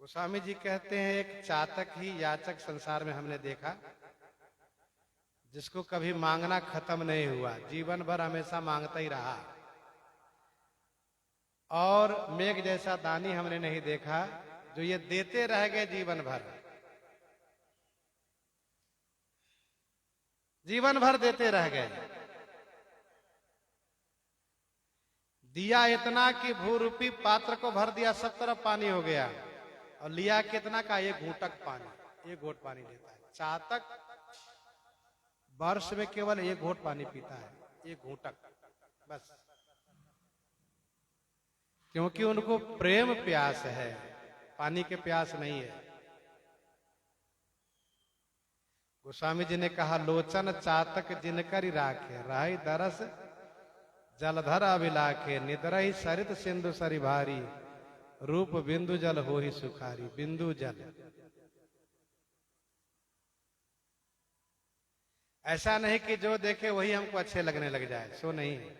गोस्वामी जी कहते हैं एक चातक ही याचक संसार में हमने देखा जिसको कभी मांगना खत्म नहीं हुआ, जीवन भर हमेशा मांगता ही रहा। और मेघ जैसा दानी हमने नहीं देखा जो ये देते रह गए जीवन भर, जीवन भर देते रह गए। दिया इतना कि भूरूपी पात्र को भर दिया, सब तरफ पानी हो गया, और लिया कितना का? एक घूंटक पानी, एक घोट पानी लेता है। चातक वर्ष में केवल एक घोट पानी पीता है, एक घूंटक बस, क्योंकि उनको प्रेम प्यास है, पानी के प्यास नहीं है। गोस्वामी जी ने कहा लोचन चातक जिनकर राखे, राही दरस जलधर अभिलाखे, निद्रहि सरित सिंधु सरि भारी, रूप बिंदु जल हो ही सुखारी। बिंदु जल, ऐसा नहीं कि जो देखे वही हमको अच्छे लगने लग जाए, सो नहीं।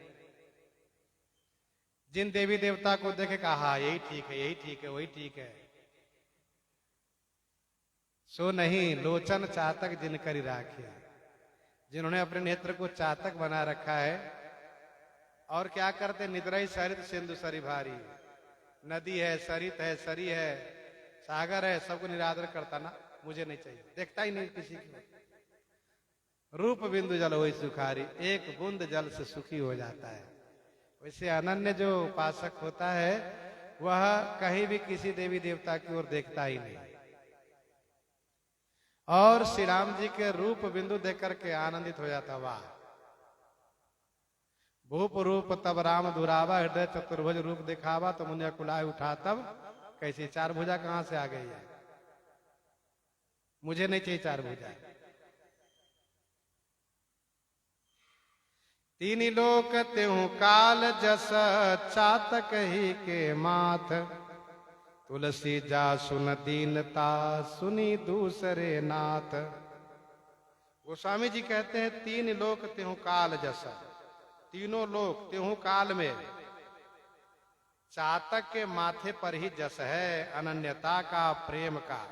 जिन देवी देवता को देखे कहा यही ठीक है, यही ठीक है, वही ठीक है, सो नहीं। लोचन चातक जिनकर राखे, जिन्होंने अपने नेत्र को चातक बना रखा है। और क्या करते? निद्रहि सरित सिंधु सरि भारी, नदी है, सरित है, सरी है, सागर है, सबको निरादर करता ना, मुझे नहीं चाहिए, देखता ही नहीं किसी को। रूप बिंदु जल हो सुखारी, एक बूंद जल से सुखी हो जाता है। वैसे अनन्य जो उपासक होता है वह कहीं भी किसी देवी देवता की ओर देखता ही नहीं, और श्री राम जी के रूप बिंदु देख करके आनंदित हो जाता। वाह, भूप रूप तब राम दुरावा, हृदय चतुर्भुज रूप दिखावा, तो मुझे कुलाए उठा तब कैसी। चार भुजा कहां से आ गई है? मुझे नहीं चाहिए चार भुजा। तीन लोक त्यों काल जस, चातक ही के माथ, तुलसी जा सुन दीनता, सुनी दूसरे नाथ। गोस्वामी जी कहते हैं तीन लोक त्यों काल जस, तीनों लोक त्यों काल में चातक के माथे पर ही जस है, अनन्यता का, प्रेम का।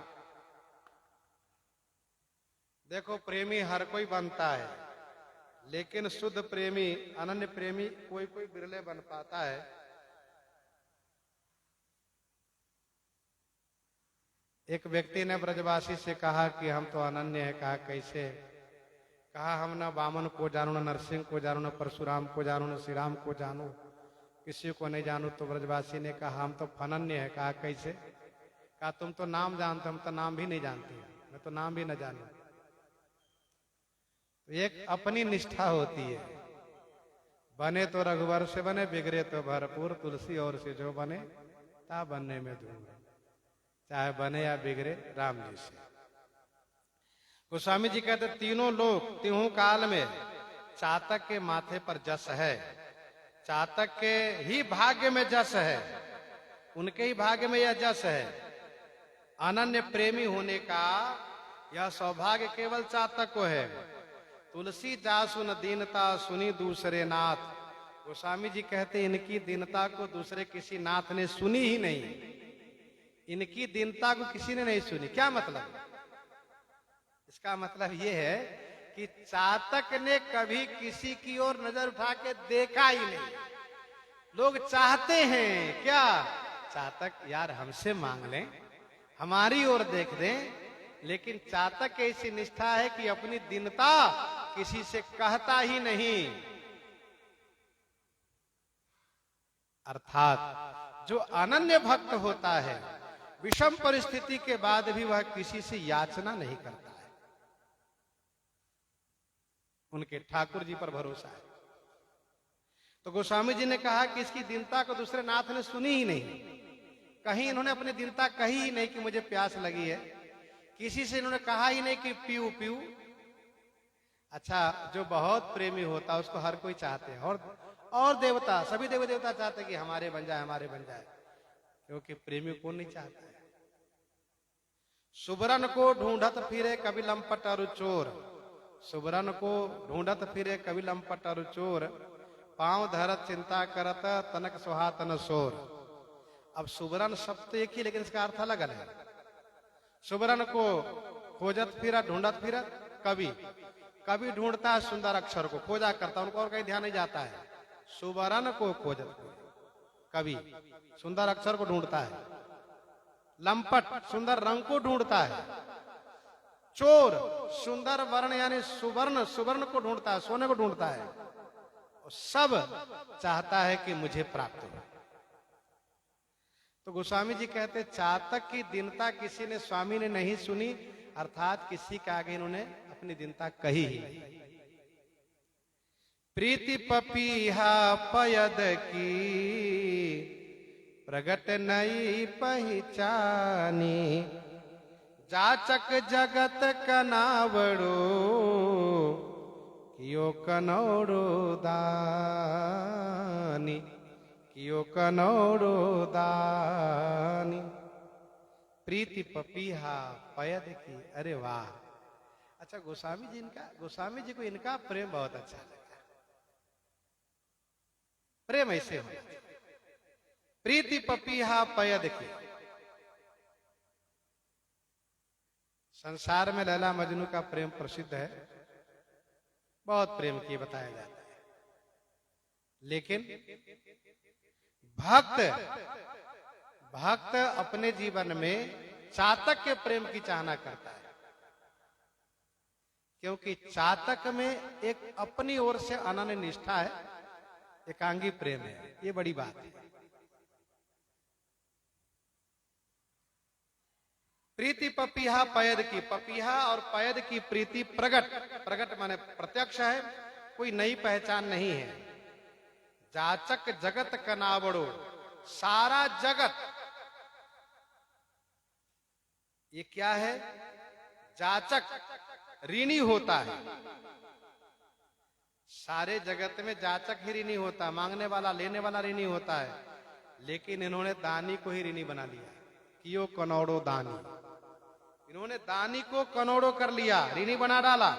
देखो प्रेमी हर कोई बनता है, लेकिन शुद्ध प्रेमी, अनन्य प्रेमी कोई कोई बिरले बन पाता है। एक व्यक्ति ने ब्रजवासी से कहा कि हम तो अनन्य है। कहा कैसे? कहा हम न वामन को जानू, न नरसिंह को जानू, न परशुराम को जानू, न श्री राम को जानू, किसी को नहीं जानू। तो ब्रजवासी ने कहा हम तो फनन्य है। कहा कैसे? कहा तुम तो नाम जानते, हम तो नाम भी नहीं जानते, मैं तो नाम भी न जानू। एक अपनी निष्ठा होती है, बने तो रघुवर से बने, बिगड़े तो भरपूर, तुलसी और से जो बने ता बनने में दूर, चाहे बने या बिगड़े राम जी से। गोस्वामी जी कहते तीनों लोग त्यों काल में चातक के माथे पर जस है, चातक के ही भाग्य में जस है, उनके ही भाग्य में यह जस है। अनन्य प्रेमी होने का यह सौभाग्य केवल चातक को है। तुलसी जासु न दीनता, सुनी दूसरे नाथ। गोस्वामी जी कहते इनकी दीनता को दूसरे किसी नाथ ने सुनी ही नहीं, इनकी दीनता को किसी ने नहीं सुनी। क्या मतलब? इसका मतलब यह है कि चातक ने कभी किसी की ओर नजर उठा के देखा ही नहीं। लोग चाहते हैं क्या? चातक यार हमसे मांग लें, हमारी ओर देख दें, लेकिन चातक की ऐसी निष्ठा है कि अपनी दीनता किसी से कहता ही नहीं। अर्थात जो अनन्य भक्त होता है विषम परिस्थिति के बाद भी वह किसी से याचना नहीं करता है, उनके ठाकुर जी पर भरोसा है। तो गोस्वामी जी ने कहा कि इसकी दीनता को दूसरे नाथ ने सुनी ही नहीं, कहीं इन्होंने अपनी दीनता कही ही नहीं कि मुझे प्यास लगी है, किसी से इन्होंने कहा ही नहीं कि पीऊ पीऊ। अच्छा, जो बहुत प्रेमी होता है उसको हर कोई चाहते हैं, और देवता, सभी देवी देवता चाहते हैं कि हमारे बन जाए, हमारे बन जाए, क्योंकि प्रेमी कौन नहीं चाहता है। सुबरन को ढूंढत फिरे कभी लंपट और चोर, सुबरन को ढूंढत फिरे कभी लंपट और चोर, पांव धरत चिंता करत तनक सुहातन सोर। अब सुबरन शब्द तो एक ही, लेकिन इसका अर्थ अलग अलग है। सुबरन को खोजत फिरत ढूंढत फिरत कवि, कवि ढूंढता है सुंदर अक्षर को, खोजा करता, उनको और कहीं ध्यान नहीं जाता है। सुबरन को खोजत कवि सुंदर अक्षर को ढूंढता है। लंपट सब रंग को ढूंढता है। चोर सुंदर वर्ण यानी सुवर्ण, सुवर्ण को ढूंढता है, सोने को ढूंढता है। और सब चाहता है कि मुझे प्राप्त हो। तो गोस्वामी जी कहते चातक की दीनता किसी ने, स्वामी ने नहीं सुनी, अर्थात किसी के आगे इन्होंने अपनी दीनता कही ही नहीं। प्रीति पपीहा पयद की प्रगट नई पहचानी, जाचक जगत कनावड़ो कियो कनौड़ो दानी, कियो कनौड़ो दानी। प्रीति पपीहा पयद की, अरे वाह। अच्छा, गोस्वामी जी को इनका प्रेम बहुत अच्छा लगा। प्रेम ऐसे हो, प्रीति पपीहा पयद की। संसार में लैला मजनू का प्रेम प्रसिद्ध है, बहुत प्रेम की बताया जाता है। लेकिन भक्त अपने जीवन में चातक के प्रेम की चाहना करता है, क्योंकि चातक में एक अपनी ओर से अनन्य निष्ठा है, एकांगी प्रेम है। ये बड़ी बात है। प्रीति पपीहा पयद की, पपीहा और पयद की प्रीति प्रगट माने प्रत्यक्ष है, कोई नई पहचान नहीं है। जाचक जगत कनावड़ो, सारा जगत, ये क्या है? जाचक ऋणी होता है। सारे जगत में जाचक ही ऋणी होता, मांगने वाला लेने वाला ऋणी होता है। लेकिन इन्होंने दानी को ही ऋणी बना लिया, कियो कनौड़ो दानी। इन्होंने दानी को कनौड़ो कर लिया, ऋणी बना डाला।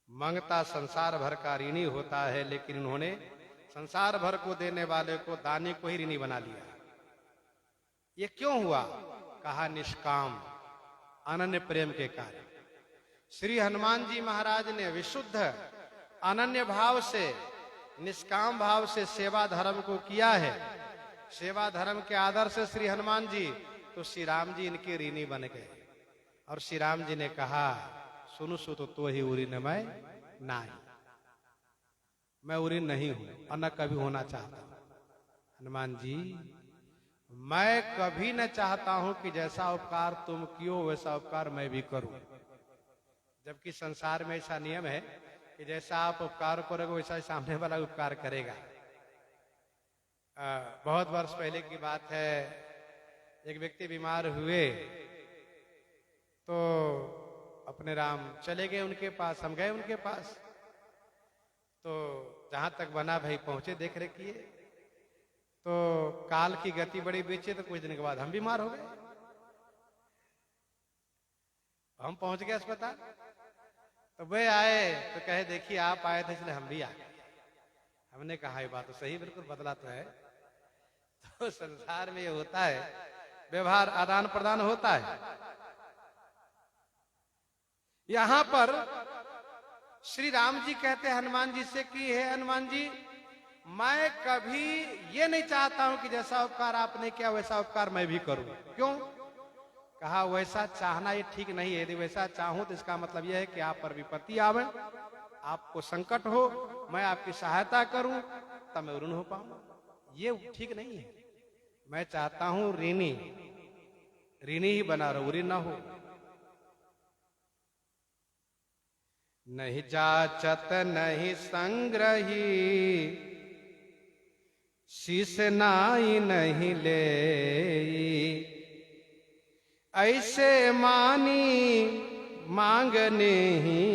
मांगता संसार भर का ऋणी होता है, लेकिन इन्होंने संसार भर को देने वाले को, दानी को ही ऋणी बना लिया। ये क्यों हुआ? कहा निष्काम अनन्य प्रेम के कारण। श्री हनुमान जी महाराज ने विशुद्ध अनन्य भाव से, निष्काम भाव से सेवा धर्म को किया है। सेवा धर्म के आदर से श्री हनुमान जी, तो श्री राम जी इनके ऋणी बन गए। और श्री राम जी ने कहा, सुनु सुत तो ही उरी न मैं नहीं, मैं उरी नहीं हूं और न कभी होना चाहता हूं। हनुमान जी, मैं कभी न चाहता हूं कि जैसा उपकार तुम कियो वैसा उपकार मैं भी करूं। जबकि संसार में ऐसा नियम है कि जैसा आप उपकार करोगे वैसा ही सामने वाला उपकार करेगा। बहुत वर्ष पहले की बात है, एक व्यक्ति बीमार हुए तो अपने राम चले गए उनके पास, हम गए उनके पास। तो जहां तक बना भाई पहुंचे, देख रेख किए। तो काल की गति बड़ी बीचे, तो कुछ दिन के बाद हम बीमार हो गए। हम पहुंच गए अस्पताल, तो वे आए तो कहे देखिए आप आए थे इसलिए हम भी आ गए। हमने कहा ये बात तो सही, बिल्कुल बदला तो है। तो संसार में ये होता है, व्यवहार आदान प्रदान होता है। यहां पर श्री राम जी कहते हैं हनुमान जी से कि हे हनुमान जी, मैं कभी ये नहीं चाहता हूं कि जैसा उपकार आपने किया वैसा उपकार मैं भी करूं। क्यों? कहा वैसा चाहना ये ठीक नहीं है। यदि वैसा चाहूं तो इसका मतलब यह है कि आप पर विपत्ति आवे, आपको संकट हो, मैं आपकी सहायता करूं तब मैं ऋण हो पाऊं। ये ठीक नहीं है। मैं चाहता हूं ऋणी ही बना रहो, ऋण न हो। नहीं जाचत नहीं संग्रही, शीश नाई नहीं ले, ऐसे मानी मांगने ही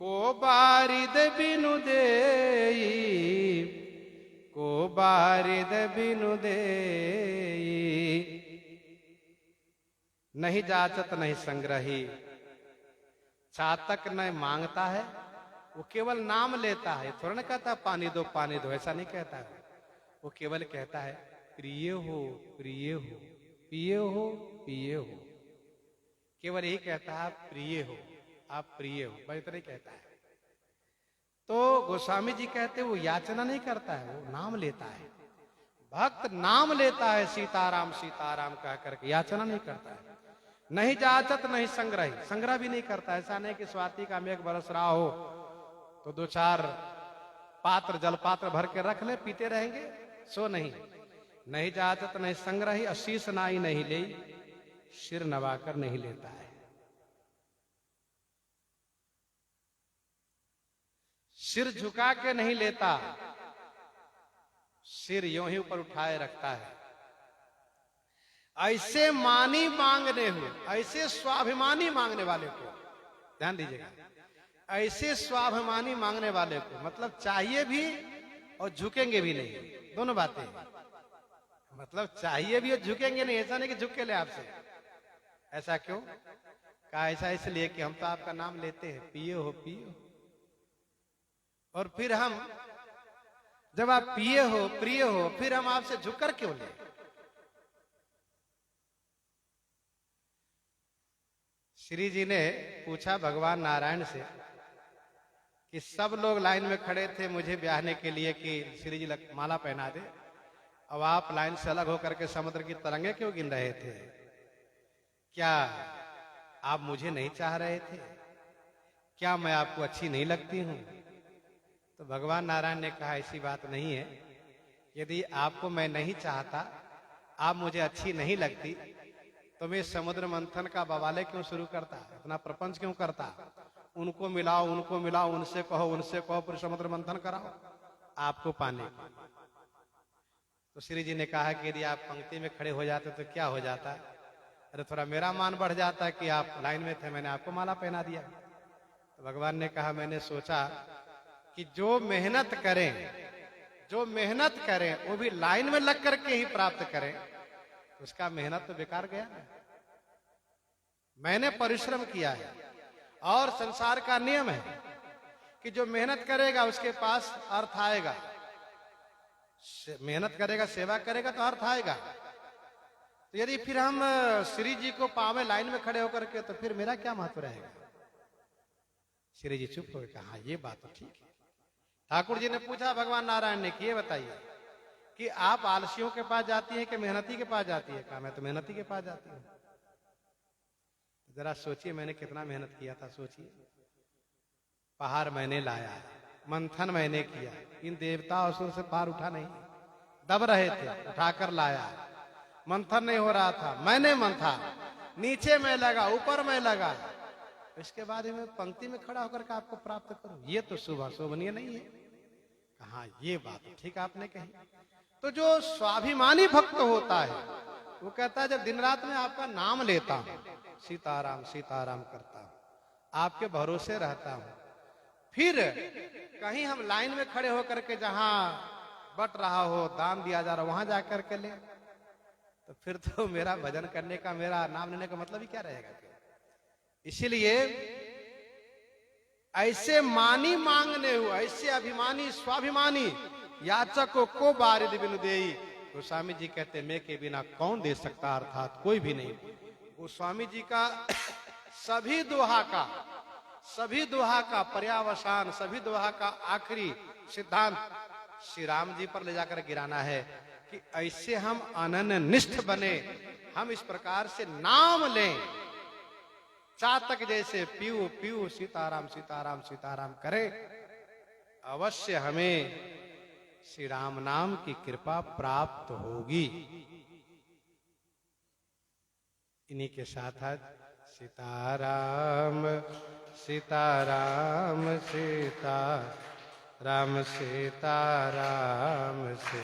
को बारिद बिनु देई, को बारिद बिनु देई। नहीं जाचत नहीं संग्रही, चातक न मांगता है वो केवल नाम लेता है, थोड़ा ना कहता पानी दो, ऐसा नहीं कहता है। वो केवल कहता है प्रिय हो, प्रिय हो, पिए हो, पिए हो। केवल यही कहता है आप प्रिय हो, आप प्रिय हो, बस इतना ही कहता है। तो गोस्वामी जी कहते वो याचना नहीं करता है, वो नाम लेता है। भक्त नाम लेता है सीताराम सीताराम कह करके, याचना नहीं करता है। नहीं जाचत नहीं संग्रह, संग्रह भी नहीं करता। ऐसा नहीं कि स्वाति का मेघ बरस रहा हो तो 2-4 पात्र जल पात्र भर के रख ले, पीते रहेंगे, सो नहीं। नहीं जाचत नहीं संग्रही, अशीष नाई नहीं ले, सिर नवाकर नहीं लेता है। सिर झुका के नहीं लेता, सिर यूं ही ऊपर उठाए रखता है। ऐसे मानी मांगने हो, ऐसे स्वाभिमानी मांगने वाले को ध्यान दीजिएगा, ऐसे स्वाभिमानी मांगने वाले को, मतलब चाहिए भी और झुकेंगे भी नहीं, दोनों बातें। मतलब चाहिए भी और झुकेंगे नहीं, ऐसा नहीं कि झुक के ले आपसे। ऐसा क्यों कहा? ऐसा इसलिए कि हम तो आपका नाम लेते हैं, पिए हो पिए, और फिर हम जब आप पिए हो प्रिय हो, फिर हम आपसे झुककर क्यों ले? श्री जी ने पूछा भगवान नारायण से कि सब लोग लाइन में खड़े थे मुझे ब्याहने के लिए कि श्री जी माला पहना दे, अब आप लाइन से अलग होकर के समुद्र की तरंगे क्यों गिन रहे थे? क्या आप मुझे नहीं चाह रहे थे? क्या मैं आपको अच्छी नहीं लगती हूं? तो भगवान नारायण ने कहा ऐसी बात नहीं है। यदि आपको मैं नहीं चाहता, आप मुझे अच्छी नहीं लगती, तो मैं समुद्र मंथन का बवाले क्यों शुरू करता, इतना प्रपंच क्यों करता? उनको मिलाओ, उनसे कहो, फिर समुद्र मंथन कराओ आपको पाने को। तो श्री जी ने कहा कि यदि आप पंक्ति में खड़े हो जाते तो क्या हो जाता? अरे थोड़ा मेरा मान बढ़ जाता कि आप लाइन में थे, मैंने आपको माला पहना दिया। तो भगवान ने कहा मैंने सोचा कि जो मेहनत करें वो भी लाइन में लग करके ही प्राप्त करें, उसका मेहनत तो बेकार गया ना। मैंने परिश्रम किया है, और संसार का नियम है कि जो मेहनत करेगा उसके पास अर्थ आएगा। मेहनत करेगा, सेवा करेगा तो अर्थ आएगा। तो यदि फिर हम श्री जी को पावे लाइन में खड़े होकर के, तो फिर मेरा क्या महत्व रहेगा? श्री जी चुप हो गए, कहा ये बात तो ठीक है। ठाकुर जी ने पूछा भगवान नारायण ने कि ये बताइए कि आप आलसियों के पास जाती है कि मेहनती के पास जाती है? कहा मैं तो मेहनती के पास जाती हूँ। जरा सोचिए मैंने कितना मेहनत किया था, सोचिए। पहाड़ मैंने लाया, मंथन मैंने किया, इन देवता असुर से पार उठा नहीं, दब रहे थे, उठाकर लाया। मंथन नहीं हो रहा था, मैंने मंथा, नीचे में लगा, ऊपर में लगा, इसके बाद मैं पंक्ति में खड़ा होकर के आपको प्राप्त करूं, ये तो शोभनीय नहीं है। कहा ये बात ठीक आपने कही। तो जो स्वाभिमानी भक्त होता है वो कहता है जब दिन रात में आपका नाम लेता हूं, सीताराम सीताराम करता हूं, आपके भरोसे रहता हूं, फिर कहीं हम लाइन में खड़े होकर के जहां बट रहा हो, दान दिया जा रहा हो, वहां जाकर के ले, तो फिर तो मेरा भजन करने का, मेरा नाम लेने का मतलब ही क्या रहेगा? इसीलिए ऐसे मानी मांगने हो, ऐसे अभिमानी स्वाभिमानी याचकों को बारिद बिनु देई। गोस्वामी जी कहते मैं के बिना कौन दे सकता, अर्थात कोई भी नहीं। गोस्वामी जी का सभी दोहा का पर्यावसान, सभी दोहा का आखिरी सिद्धांत श्री राम जी पर ले जाकर गिराना है कि ऐसे हम अनन्यनिष्ठ बने, हम इस प्रकार से नाम लें, चातक जैसे पीऊ पीऊ सीताराम सीताराम सीताराम करे, अवश्य हमें श्री राम नाम की कृपा प्राप्त होगी। इन्हीं के साथ सीताराम सीताराम सीताराम सीताराम।